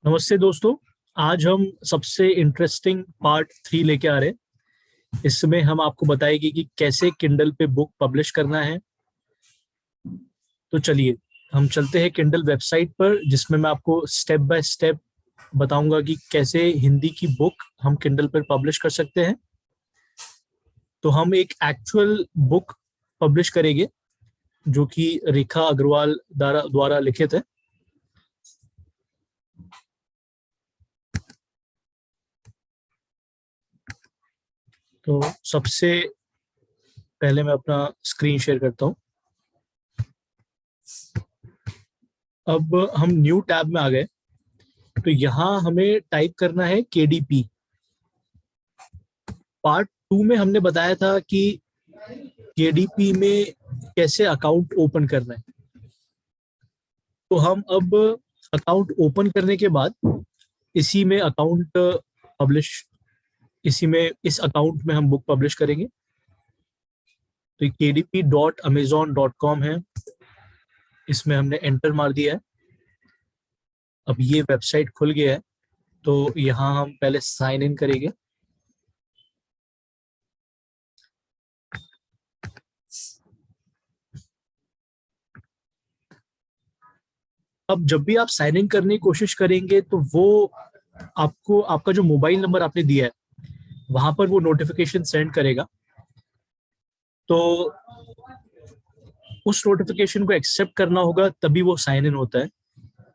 नमस्ते दोस्तों। आज हम सबसे इंटरेस्टिंग पार्ट 3 लेके आ रहे हैं। इसमें हम आपको बताएंगे कि कैसे किंडल पे बुक पब्लिश करना है। तो चलिए हम चलते हैं किंडल वेबसाइट पर, जिसमें मैं आपको स्टेप बाय स्टेप बताऊंगा कि कैसे हिंदी की बुक हम किंडल पर पब्लिश कर सकते हैं। तो हम एक एक्चुअल बुक पब्लिश करेंगे जो कि रेखा अग्रवाल द्वारा लिखित है। तो सबसे पहले मैं अपना स्क्रीन शेयर करता हूं। अब हम न्यू टैब में आ गए। तो यहाँ हमें टाइप करना है KDP। पार्ट 2 में हमने बताया था कि KDP में कैसे अकाउंट ओपन करना है। तो हम अब अकाउंट ओपन करने के बाद इसी में अकाउंट पब्लिश इस अकाउंट में हम बुक पब्लिश करेंगे। तो kdp.amazon.com है, इसमें हमने एंटर मार दिया है। अब ये वेबसाइट खुल गया है। तो यहाँ हम पहले साइन इन करेंगे। अब जब भी आप साइन इन करने की कोशिश करेंगे तो वो आपको आपका जो मोबाइल नंबर आपने दिया है वहां पर वो नोटिफिकेशन सेंड करेगा। तो उस नोटिफिकेशन को एक्सेप्ट करना होगा, तभी वो साइन इन होता है।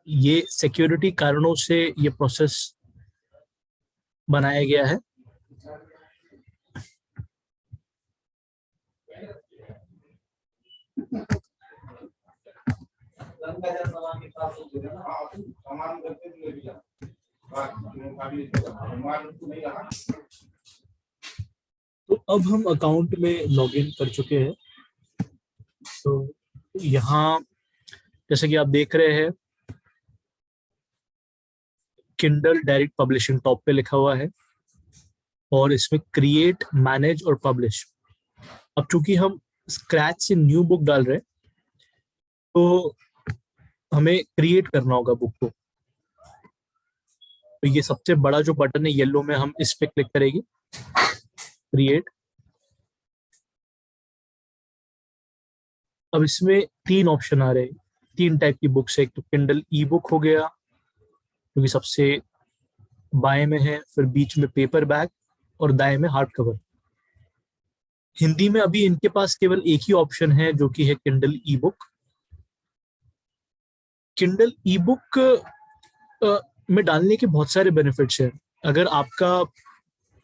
ये सिक्योरिटी कारणों से ये प्रोसेस बनाया गया है। तो अब हम अकाउंट में लॉगिन कर चुके हैं। तो यहाँ जैसे कि आप देख रहे हैं, किंडल डायरेक्ट पब्लिशिंग टॉप पे लिखा हुआ है और इसमें क्रिएट, मैनेज और पब्लिश। अब चूंकि हम स्क्रैच से न्यू बुक डाल रहे हैं तो हमें क्रिएट करना होगा बुक को। तो ये सबसे बड़ा जो बटन है येलो में, हम इस पे क्लिक करेंगे, क्रिएट। अब इसमें 3 ऑप्शन आ रहे हैं, 3 टाइप की बुक्स है। एक तो किंडल ई बुक हो गया जो कि सबसे बाएं में है, फिर बीच में पेपर बैक और दाएं में हार्ड कवर। हिंदी में अभी इनके पास केवल एक ही ऑप्शन है जो कि है किंडल ई बुक। किंडल ई बुक में डालने के बहुत सारे बेनिफिट्स हैं। अगर आपका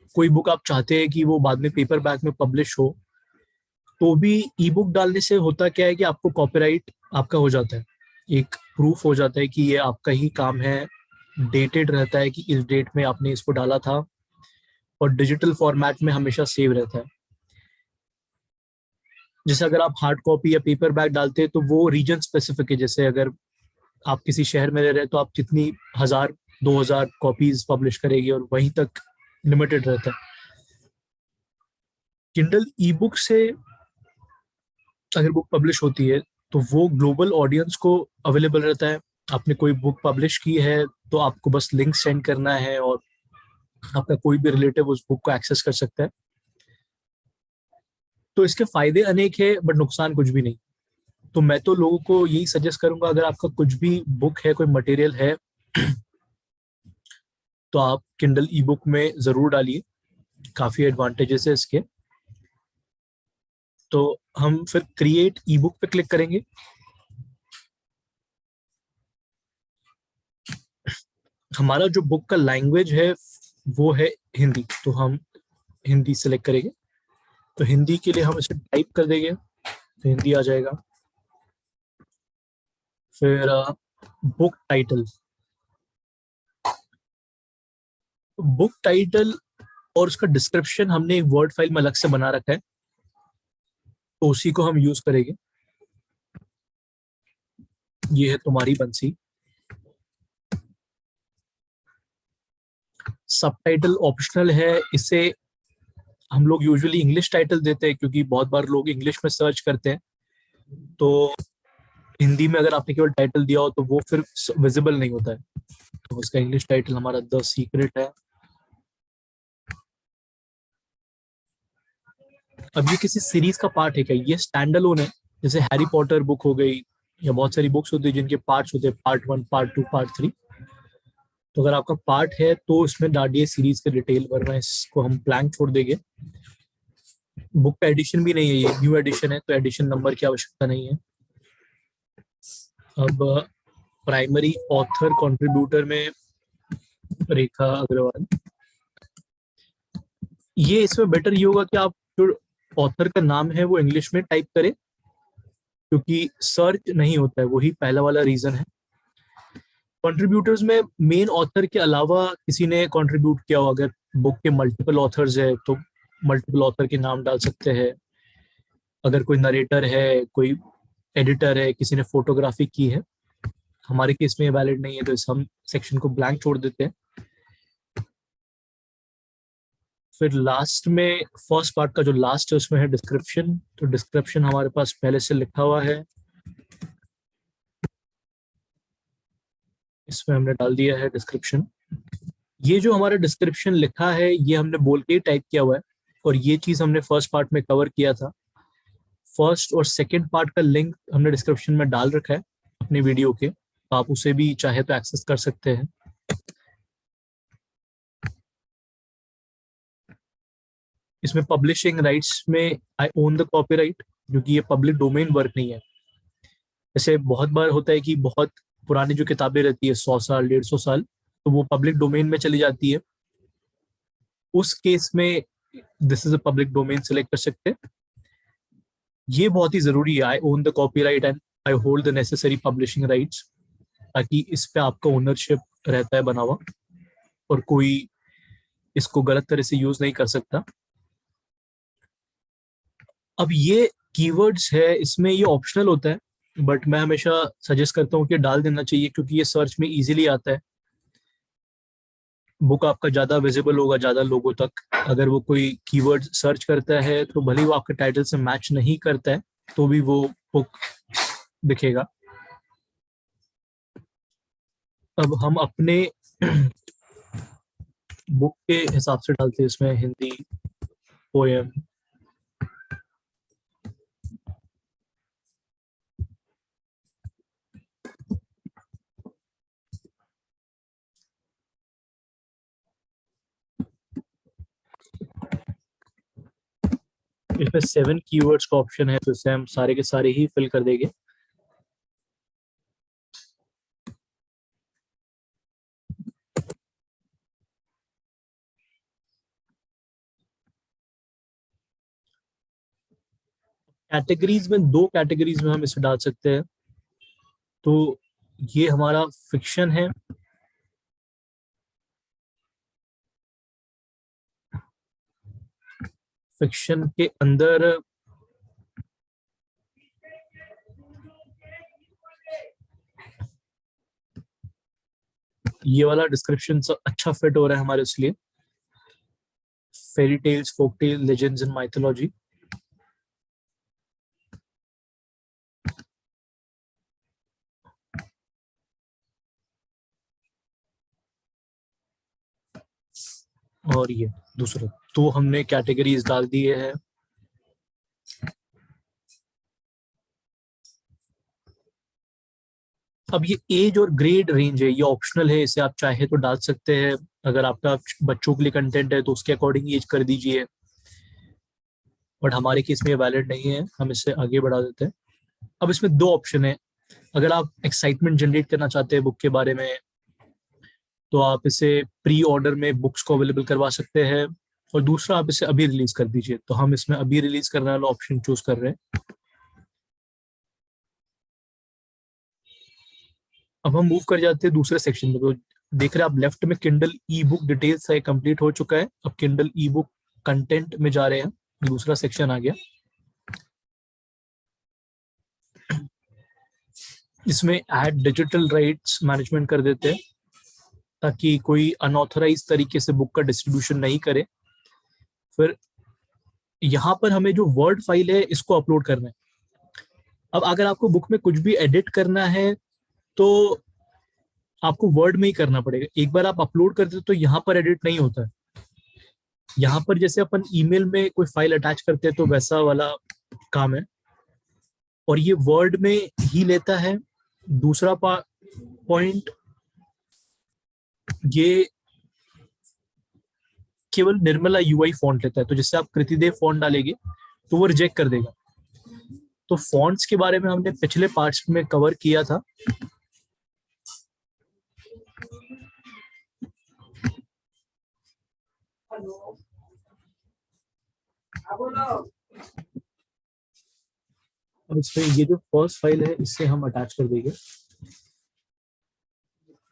कोई बुक आप चाहते हैं कि वो बाद में पेपर बैक में पब्लिश हो, तो भी ई बुक डालने से होता क्या है कि आपको कॉपीराइट आपका हो जाता है, एक प्रूफ हो जाता है कि ये आपका ही काम है। डेटेड रहता है कि इस डेट में आपने इसको डाला था और डिजिटल फॉर्मेट में हमेशा सेव रहता है। जैसे अगर आप हार्ड कॉपी या पेपर बैक डालते हैं तो वो रीजन स्पेसिफिक है। जैसे अगर आप किसी शहर में रह रहे हैं तो आप कितनी 1000-2000 कॉपीज पब्लिश करेगी और वहीं तक लिमिटेड रहता है। किंडल ई बुक से अगर बुक पब्लिश होती है तो वो ग्लोबल ऑडियंस को अवेलेबल रहता है। आपने कोई बुक पब्लिश की है तो आपको बस लिंक सेंड करना है और आपका कोई भी रिलेटिव उस बुक को एक्सेस कर सकता है। तो इसके फायदे अनेक है बट नुकसान कुछ भी नहीं। तो मैं तो लोगों को यही सजेस्ट करूंगा, अगर आपका कुछ भी बुक है, कोई मटेरियल है, तो आप किंडल ई बुक में जरूर डालिए। काफी एडवांटेजेस है इसके। तो हम फिर क्रिएट ई बुक पे क्लिक करेंगे। हमारा जो बुक का लैंग्वेज है वो है हिंदी, तो हम हिंदी सेलेक्ट करेंगे। तो हिंदी के लिए हम इसे टाइप कर देंगे तो हिंदी आ जाएगा। फिर बुक टाइटल और उसका डिस्क्रिप्शन हमने एक वर्ड फाइल में अलग से बना रखा है, तो उसी को हम यूज करेंगे। ये है तुम्हारी बंसी। सबटाइटल ऑप्शनल है, इसे हम लोग यूजुअली इंग्लिश टाइटल देते हैं क्योंकि बहुत बार लोग इंग्लिश में सर्च करते हैं। तो हिंदी में अगर आपने केवल टाइटल दिया हो तो वो फिर विजिबल नहीं होता है। तो उसका इंग्लिश टाइटल हमारा द सीक्रेट है। अब ये किसी सीरीज का पार्ट है क्या? ये स्टैंड अलोन है। जैसे हैरी पॉटर बुक हो गई, या बहुत सारी बुक्स होती है जिनके पार्ट्स होते हैं, पार्ट 1, पार्ट 2, पार्ट 3। तो अगर आपका पार्ट है तो इसमें डालिए सीरीज के डिटेल, वरना इसको हम ब्लैंक छोड़ देंगे। बुक का एडिशन भी नहीं है, ये न्यू एडिशन है तो एडिशन नंबर की आवश्यकता नहीं है। अब प्राइमरी ऑथर कंट्रीब्यूटर में रेखा अग्रवाल। ये इसमें बेटर ये होगा कि आप जो ऑथर का नाम है वो इंग्लिश में टाइप करें, क्योंकि सर्च नहीं होता है, वही पहला वाला रीजन है। कंट्रीब्यूटर्स में मेन ऑथर के अलावा किसी ने कंट्रीब्यूट किया हो, अगर बुक के मल्टीपल ऑथर्स है तो मल्टीपल ऑथर के नाम डाल सकते हैं। अगर कोई नरेटर है, कोई एडिटर है, किसी ने फोटोग्राफी की है, हमारे केस में वैलिड नहीं है तो इस हम सेक्शन को ब्लैंक छोड़ देते हैं। फिर लास्ट में फर्स्ट पार्ट का जो लास्ट है उसमें है डिस्क्रिप्शन। तो डिस्क्रिप्शन हमारे पास पहले से लिखा हुआ है, इसमें हमने डाल दिया है डिस्क्रिप्शन। ये जो हमारा डिस्क्रिप्शन लिखा है ये हमने बोल के ही टाइप किया हुआ है, और ये चीज हमने फर्स्ट पार्ट में कवर किया था। फर्स्ट और सेकंड पार्ट का लिंक हमने डिस्क्रिप्शन में डाल रखा है अपने वीडियो के, तो आप उसे भी चाहे तो एक्सेस कर सकते हैं। इसमें पब्लिशिंग राइट्स में आई ओन द कॉपीराइट, क्योंकि ये पब्लिक डोमेन वर्क नहीं है। जैसे बहुत बार होता है कि बहुत पुरानी जो किताबें रहती है, 100 साल 150 साल, तो वो पब्लिक डोमेन में चली जाती है। उस केस में this is a public domain select कर सकते हैं। ये बहुत ही जरूरी है, I own the copyright and I hold the necessary publishing rights, ताकि इस पे आपका ओनरशिप रहता है बना हुआ और कोई इसको गलत तरह से यूज नहीं कर सकता। अब ये कीवर्ड्स है, इसमें ये ऑप्शनल होता है, बट मैं हमेशा सजेस्ट करता हूँ कि डाल देना चाहिए, क्योंकि ये सर्च में इजीली आता है। बुक आपका ज्यादा विजिबल होगा ज्यादा लोगों तक। अगर वो कोई कीवर्ड सर्च करता है तो भले ही वो आपके टाइटल से मैच नहीं करता है तो भी वो बुक दिखेगा। अब हम अपने बुक के हिसाब से डालते हैं इसमें हिंदी पोएम। इसमें 7 कीवर्ड्स का ऑप्शन है, तो इसे हम सारे के सारे ही फिल कर देंगे। कैटेगरीज में 2 कैटेगरीज में हम इसे डाल सकते हैं। तो ये हमारा फिक्शन है, फिक्शन के अंदर ये वाला डिस्क्रिप्शन अच्छा फिट हो रहा है हमारे इसलिए, fairy tales, folk tale, legends and mythology. और ये दूसरा, तो हमने कैटेगरीज डाल दिए हैं। अब ये एज और ग्रेड रेंज है, ये ऑप्शनल है, इसे आप चाहे तो डाल सकते हैं। अगर आपका बच्चों के लिए कंटेंट है तो उसके अकॉर्डिंग एज कर दीजिए, बट हमारे केस में ये वैलिड नहीं है, हम इसे आगे बढ़ा देते हैं। अब इसमें 2 ऑप्शन है। अगर आप एक्साइटमेंट जनरेट करना चाहते हैं बुक के बारे में तो आप इसे प्री ऑर्डर में बुक्स को अवेलेबल करवा सकते हैं, और दूसरा आप इसे अभी रिलीज कर दीजिए। तो हम इसमें अभी रिलीज करने वाला ऑप्शन चूज कर रहे हैं। अब हम मूव कर जाते हैं दूसरे सेक्शन में। तो देख रहे हैं आप लेफ्ट में किंडल ई बुक डिटेल्स है, कंप्लीट हो चुका है। अब किंडल ई बुक कंटेंट में जा रहे हैं, दूसरा सेक्शन आ गया। इसमें ऐड डिजिटल राइट्स मैनेजमेंट कर देते हैं, ताकि कोई अनऑथराइज तरीके से बुक का डिस्ट्रीब्यूशन नहीं करे। फिर यहाँ पर हमें जो वर्ड फाइल है इसको अपलोड करना है। अब अगर आपको बुक में कुछ भी एडिट करना है तो आपको वर्ड में ही करना पड़ेगा। एक बार आप अपलोड करते हो तो यहाँ पर एडिट नहीं होता है। यहाँ पर जैसे अपन ईमेल में कोई फाइल अटैच करते हैं तो वैसा वाला काम है, और ये वर्ड में ही लेता है। दूसरा पॉइंट, ये केवल निर्मला यूआई फॉन्ट लेता है, तो जैसे आप कृतिदेव फॉन्ट डालेंगे तो वो रिजेक्ट कर देगा। तो फॉन्ट्स के बारे में हमने पिछले पार्ट्स में कवर किया था। अब इसमें ये जो फर्स्ट फाइल है इससे हम अटैच कर देंगे।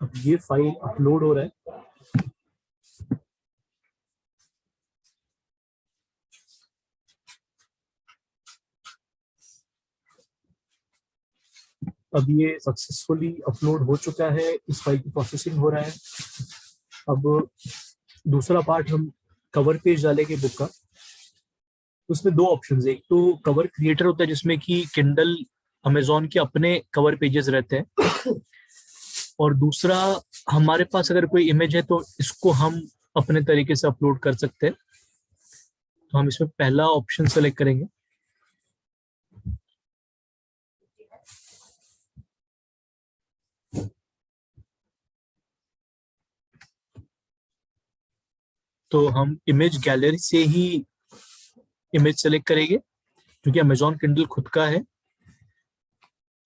अब ये फाइल अपलोड हो रहा है। अब ये सक्सेसफुली अपलोड हो चुका है, इस फाइल की प्रोसेसिंग हो रहा है। अब दूसरा पार्ट हम कवर पेज डालेंगे बुक का। उसमें दो ऑप्शन है, एक तो कवर क्रिएटर होता है जिसमें कि किंडल अमेजोन के अपने कवर पेजेस रहते हैं, और दूसरा हमारे पास अगर कोई इमेज है तो इसको हम अपने तरीके से अपलोड कर सकते हैं। तो हम इसमें पहला ऑप्शन सेलेक्ट करेंगे। तो हम इमेज गैलरी से ही इमेज सेलेक्ट करेंगे क्योंकि अमेजोन किंडल खुद का है।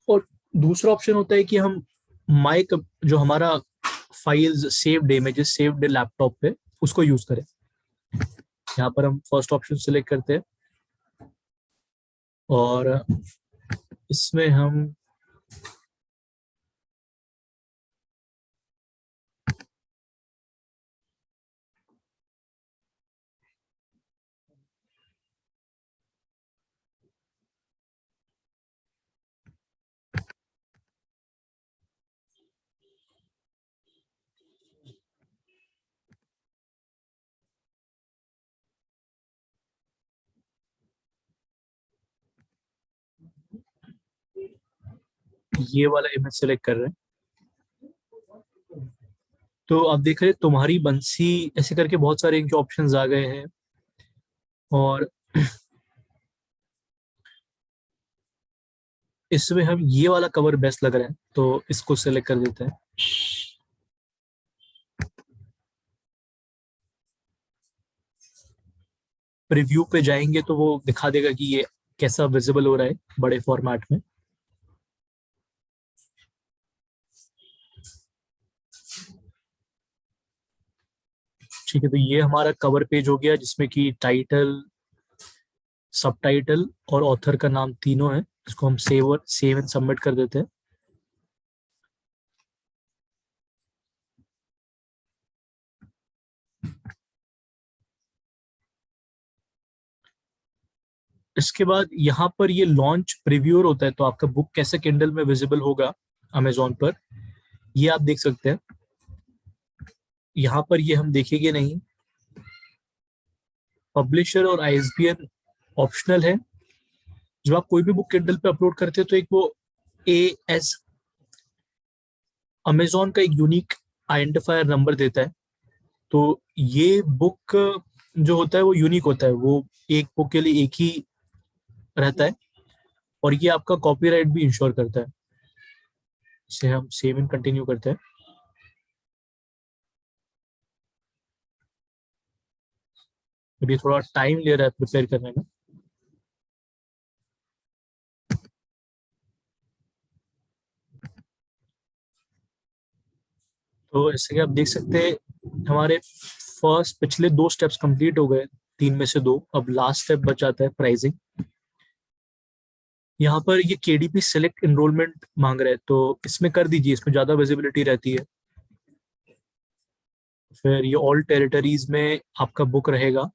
और दूसरा ऑप्शन होता है कि हम माई जो हमारा files saved images saved laptop पे उसको यूज करें। यहाँ पर हम फर्स्ट ऑप्शन सेलेक्ट करते हैं और इसमें हम ये वाला इमेज सेलेक्ट कर रहे हैं। तो आप देख रहे हैं तुम्हारी बंसी ऐसे करके बहुत सारे इनके ऑप्शंस आ गए हैं, और इसमें हम ये वाला कवर बेस्ट लग रहा है तो इसको सेलेक्ट कर देते हैं। प्रीव्यू पे जाएंगे तो वो दिखा देगा कि ये कैसा विजिबल हो रहा है बड़े फॉर्मेट में। ठीक है, तो ये हमारा कवर पेज हो गया जिसमें कि टाइटल, सबटाइटल और ऑथर का नाम तीनों है। इसको हम सेव एंड सबमिट कर देते हैं। इसके बाद यहाँ पर ये लॉन्च प्रीव्यूअर होता है, तो आपका बुक कैसे किंडल में विजिबल होगा अमेजोन पर ये आप देख सकते हैं। यहाँ पर ये हम देखेंगे नहीं। पब्लिशर और आईएसबीएन ऑप्शनल है। जब आप कोई भी बुक किंडल पे अपलोड करते हैं तो एक वो एएस अमेजोन का एक यूनिक आइडेंटिफायर नंबर देता है। तो ये बुक जो होता है वो यूनिक होता है, वो एक बुक के लिए एक ही रहता है, और ये आपका कॉपीराइट भी इंश्योर करता है। इसे हम सेव एंड कंटिन्यू करते हैं। अभी थोड़ा टाइम ले रहा है प्रिपेयर करने में। तो जैसे कि आप देख सकते हैं हमारे फर्स्ट पिछले दो स्टेप्स कंप्लीट हो गए, तीन में से दो। अब लास्ट स्टेप बच जाता है प्राइसिंग। यहाँ पर ये केडीपी सेलेक्ट एनरोलमेंट मांग रहा है तो इसमें कर दीजिए, इसमें ज्यादा विजिबिलिटी रहती है। फिर ये ऑल टेरिटरीज में आपका बुक रहेगा,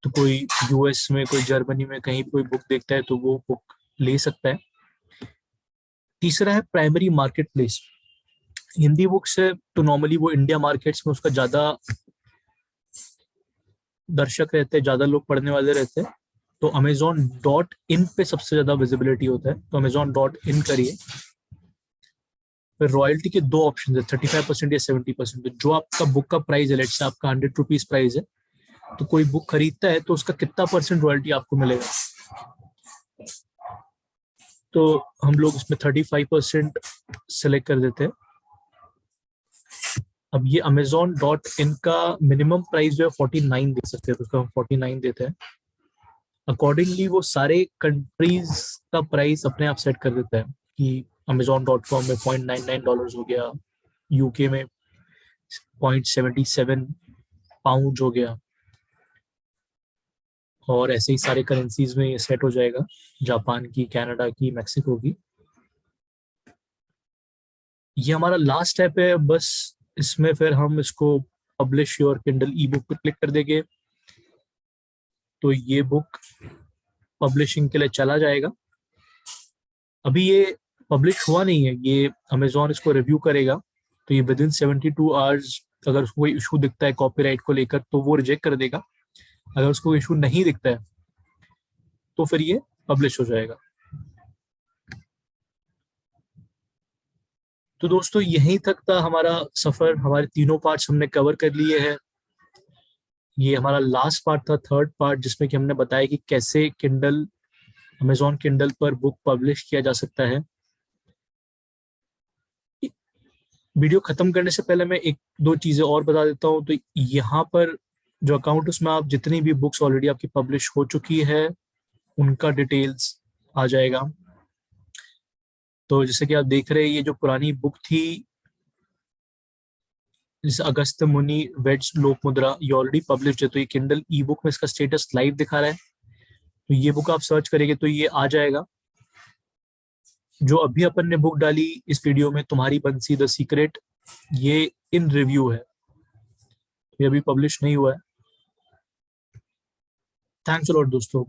तो कोई यूएस में, कोई जर्मनी में कहीं कोई बुक देखता है तो वो बुक ले सकता है। तीसरा है primary market place. Hindi books है तो नॉर्मली वो इंडिया मार्केट्स में उसका ज्यादा दर्शक रहते हैं, ज्यादा लोग पढ़ने वाले रहते हैं। तो amazon.in पे सबसे ज्यादा विजिबिलिटी होता है, तो amazon.in करिए। फिर रॉयल्टी के दो ऑप्शन है, 35% या 70%। जो आपका बुक का प्राइस है, लेट्स से आपका 100 रुपीज प्राइस है, तो कोई बुक खरीदता है तो उसका कितना परसेंट रॉयल्टी आपको मिलेगा। तो हम लोग इसमें 35% सेलेक्ट कर देते हैं। अब ये amazon.in का मिनिमम प्राइस जो है 49 दे सकते हैं, तो उसका हम 49 देते हैं। अकॉर्डिंगली वो सारे कंट्रीज का प्राइस अपने आप सेट कर देता है कि amazon.com में $0.99 हो गया, यूके में 0.77 पाउंड हो गया, और ऐसे ही सारे करेंसीज में ये सेट हो जाएगा, जापान की, कनाडा की, मैक्सिको की। ये हमारा लास्ट स्टेप है बस। इसमें फिर हम इसको publish your Kindle E book पर क्लिक कर देंगे, तो ये बुक पब्लिशिंग के लिए चला जाएगा। अभी ये पब्लिश हुआ नहीं है, ये अमेजोन इसको रिव्यू करेगा, तो ये विद इन 72 आवर्स अगर उसको कोई इशू दिखता है कॉपीराइट को लेकर तो वो रिजेक्ट कर देगा। अगर उसको इशू नहीं दिखता है तो फिर ये पब्लिश हो जाएगा। तो दोस्तों यहीं तक था हमारा सफर, हमारे तीनों पार्ट्स हमने कवर कर लिए हैं। ये हमारा लास्ट पार्ट था, थर्ड पार्ट, जिसमें कि हमने बताया कि कैसे किंडल, अमेजोन किंडल पर बुक पब्लिश किया जा सकता है। वीडियो खत्म करने से पहले मैं एक दो चीजें और बता देता हूँ। तो यहाँ पर जो अकाउंट, उसमें आप जितनी भी बुक्स ऑलरेडी आपकी पब्लिश हो चुकी है उनका डिटेल्स आ जाएगा। तो जैसे कि आप देख रहे हैं, ये जो पुरानी बुक थी, जैसे अगस्त मुनि वेड्स लोक मुद्रा, ये ऑलरेडी पब्लिश है, तो ये किंडल ई बुक में इसका स्टेटस लाइव दिखा रहा है। तो ये बुक आप सर्च करेंगे तो ये आ जाएगा। जो अभी अपन ने बुक डाली इस वीडियो में, तुम्हारी बंसी द सीक्रेट, ये इन रिव्यू है, ये अभी पब्लिश नहीं हुआ है। थैंक्स अ लॉट दोस्तों,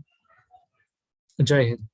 जय हिंद।